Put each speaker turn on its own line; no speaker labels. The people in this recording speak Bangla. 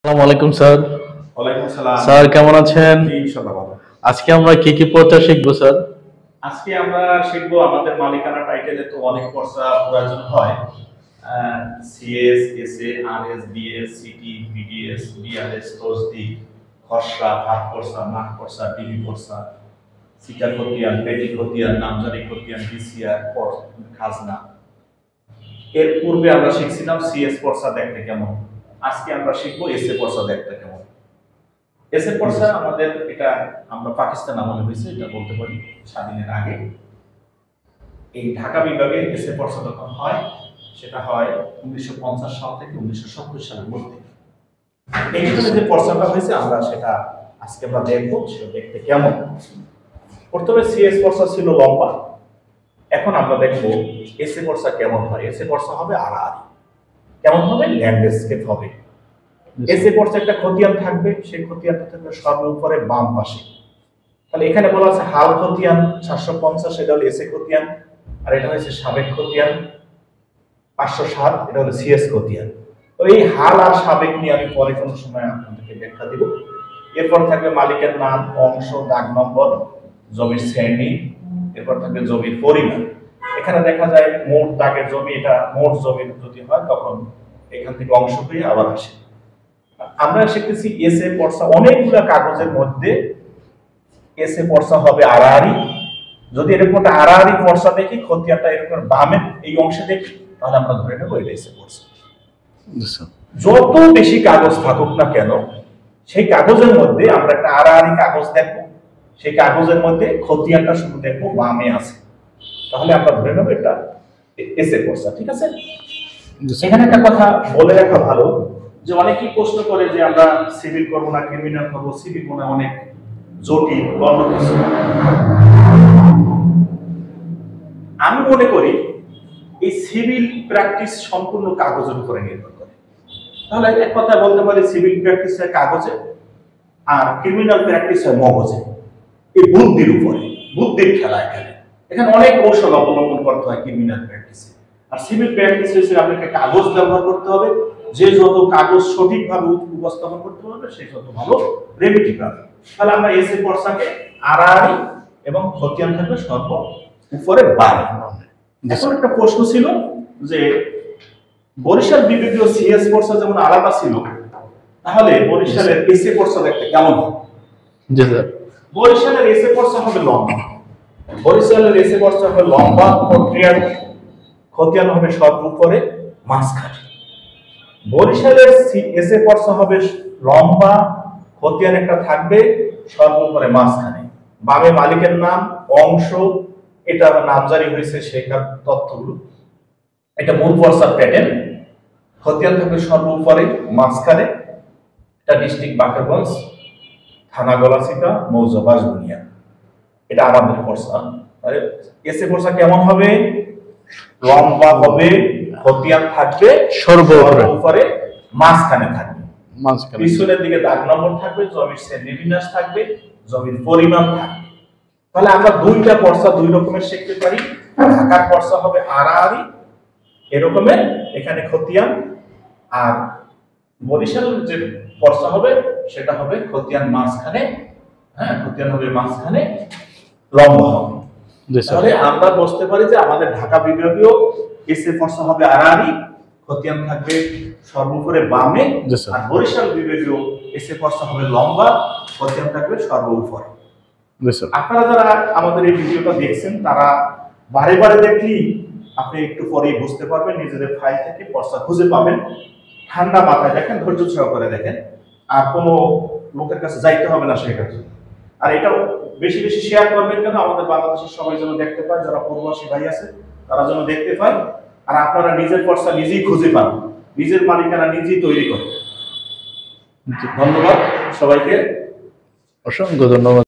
আসসালামু আলাইকুম স্যার।
ওয়ালাইকুম আসসালাম।
স্যার কেমন আছেন?
জি, ইনশাআল্লাহ ভালো।
আজকে আমরা কি পর্চা শিখবো স্যার?
আজকে আমরা শিখবো আমাদের মালিকানা টাইটেলে তো অনেক পর্চা প্রয়োজন হয়। CS, SA, RS, DS, CT, BDS, DRS, তসদি, খসড়া, ভাগ পর্চা, মাঠ পর্চা, ডিবি পর্চা, সিটা খতিয়ান, পেটি খতিয়ান, নামজারি খতিয়ান, ডিসিআর, খাজনা। এর পূর্বে আমরা শিখছিলাম সিএস পর্চা দেখতে কেমন। আজকে আমরা শিখবো এসএ পর্চা দেখতে কেমন। এসএ পর্চা আমাদের এটা আমরা পাকিস্তান আমলে হয়েছে এটা বলতে পারি স্বাধীনের আগে। এই ঢাকা বিভাগে এসএ পর্চা যখন হয় সেটা হয় 1950 সাল থেকে 1970 সালের মধ্যে। এইখানে যে পর্চাটা হয়েছে আমরা সেটা আজকে আমরা দেখবো সেটা দেখতে কেমন। প্রথমে সিএস পর্চা ছিল লম্বা, এখন আমরা দেখবো এসএ পর্চা কেমন হয়। এসএ পর্চা হবে আড়াআড়ি। কেমন হবে? ল্যান্ডস্কেপ হবে। এসএ পর্চা একটা খতিয়ান থাকবে, সেই খতিয়ানটা থাকবে সর্বোপরে বাম পাশে। তাহলে এখানে বলা আছে হাল খতিয়ান 450, এটা হলো এসএ খতিয়ান, আর এটা হচ্ছে সাবেক খতিয়ান 507, এটা হলো সিএস খতিয়ান। তো এই হাল আর সাবেক নিয়ে আমি পরে কোনো সময় আপনাদেরকে ব্যাখ্যা দিব। এরপর থাকবে মালিকের নাম, অংশ, দাগ নম্বর, জমির শ্রেণী, এরপর থাকবে জমির পরিমাণ। এখানে দেখা যায় মোট দাগের জমি, এটা মোট জমির যদি হয় তখন এখান থেকে অংশ হয়ে আবার আসে। আমরা শিখতেছি এসএ পর্চা অনেকগুলো কাগজের মধ্যে এসএ পর্চা হবে আড়াআড়ি। যদি এরকম একটা আড়াআড়ি পর্চা দেখি, খতিয়ানটা এরকম বামে এই অংশে দেখি, তাহলে আমরা ধরে নেব এটা এসএ পর্চা। যত বেশি কাগজ থাকুক না কেন, সেই কাগজের মধ্যে আমরা একটা আড়াআড়ি কাগজ দেখবো, সেই কাগজের মধ্যে খতিয়ানটা শুধু দেখবো বামে আছে, তাহলে আমরা ধরে নেব এটা এসএ পর্চা। ঠিক আছে? এখানে একটা কথা বলে রাখা ভালো যে অনেকেই প্রশ্ন করে যে আমরা সিভিল করবো না ক্রিমিনাল করবো, সিভিল মনে অনেক জটিল অন্য কিছু। আমি মনে করি এই সিভিল প্র্যাকটিস সম্পূর্ণ কাগজের উপরে নির্ভর করে। তাহলে এক কথা বলতে পারি সিভিল প্র্যাকটিস হয় কাগজে আর ক্রিমিনাল প্র্যাকটিস হয় মগজে। এই বুদ্ধির উপরে, বুদ্ধির খেলা। এখানে অনেক কৌশল অবলম্বন করতে হয় ক্রিমিনাল প্র্যাকটিসে। আর সিভিল প্র্যাকটিস হিসেবে আপনাকে কাগজ ব্যবহার করতে হবে। যে যত কাগজ সঠিকভাবে উপস্থাপন করতে পারবে সে যত ভালো রেমিডি পাবে। তাহলে আমরা এসএ পর্চাকে আড়াআড়ি এবং খতিয়ান থাকবে সর্ব উপরে বামে। এখন একটা প্রশ্ন ছিল যে বরিশাল বিভাগীয় সিএস পর্চা যেমন আলাদা ছিল, তাহলে বরিশালের এসএ পর্চা দেখতে কেমন হবে?
জি স্যার।
বরিশালের এসএ পর্চা হবে লম্বা। বরিশালের এসএ পর্চা হবে লম্বা, খতিয়ান হবে সর্বোপরে মাঝখানে। বরিশালের এসএ পর্চা হবে লম্বা, খতিয়ান একটা থাকবে সর্বোপরে মাঝখানে। বামে মালিকের নাম, অংশ, এটা নামজারি হয়েছে সেখান তথ্যগুলো। এটা মূল পর্চার প্যাটার্ন। খতিয়ান থাকবে সর্বোপরে মাঝখানে। এটা ডিস্ট্রিক্ট বাকেরগঞ্জ, থানা গলাচিপা, মৌজা বাঁশবুনিয়া। এটা আমাদের পর্চা। তাহলে এসএ পর্চা কেমন হবে? লম্বা হবে, খতিয়ান থাকবে সর্বোপরে মাঝখানে থাকবে। পিছনের দিকে দাগ নম্বর থাকবে, জমির শ্রেণীবিন্যাস থাকবে, জমির পরিমাণ থাকবে। তাহলে আমরা দুইটা পর্চা দুই রকমের শিখতে পারি। ঢাকার পর্চা হবে আড়াআড়ি এরকমের, এখানে খতিয়ান। আর বরিশালের যে পর্চা হবে সেটা হবে খতিয়ান মাঝখানে, হ্যাঁ খতিয়ান হবে মাঝখানে, লম্বা হবে। তাহলে আমরা বুঝতে পারি যে আমাদের ঢাকা বিভাগীয় এসএ পর্চা হবে আড়াআড়ি, খতিয়ান থাকবে সর্বোপরে বামে। আর বরিশাল বিভাগীয় এসএ পর্চা হবে লম্বা, খতিয়ান থাকবে সর্বোপরে। আপনারা যারা আমাদের এই ভিডিওটা দেখছেন তারা বারে বারে দেখলেই আপনি একটু পরেই বুঝতে পারবেন, নিজেদের ফাইল থেকে পর্চা খুঁজে পাবেন। ঠান্ডা মাথায় দেখেন, ধৈর্য সহকারে দেখেন, আর কোনো লোকের কাছে যাইতে হবে না শেখার জন্য। আর এটা বেশি বেশি শেয়ার করবেন কেন, আমাদের বাংলাদেশের সবাই যেন দেখতে পায়, যারা প্রবাসী ভাই আছে তারা যেন দেখতে পায়। আর আপনারা নিজের পর্চা নিজেই খুঁজে পান, নিজের মালিকানা নিজেই তৈরি করেন। ধন্যবাদ সবাইকে,
অসংখ্য ধন্যবাদ।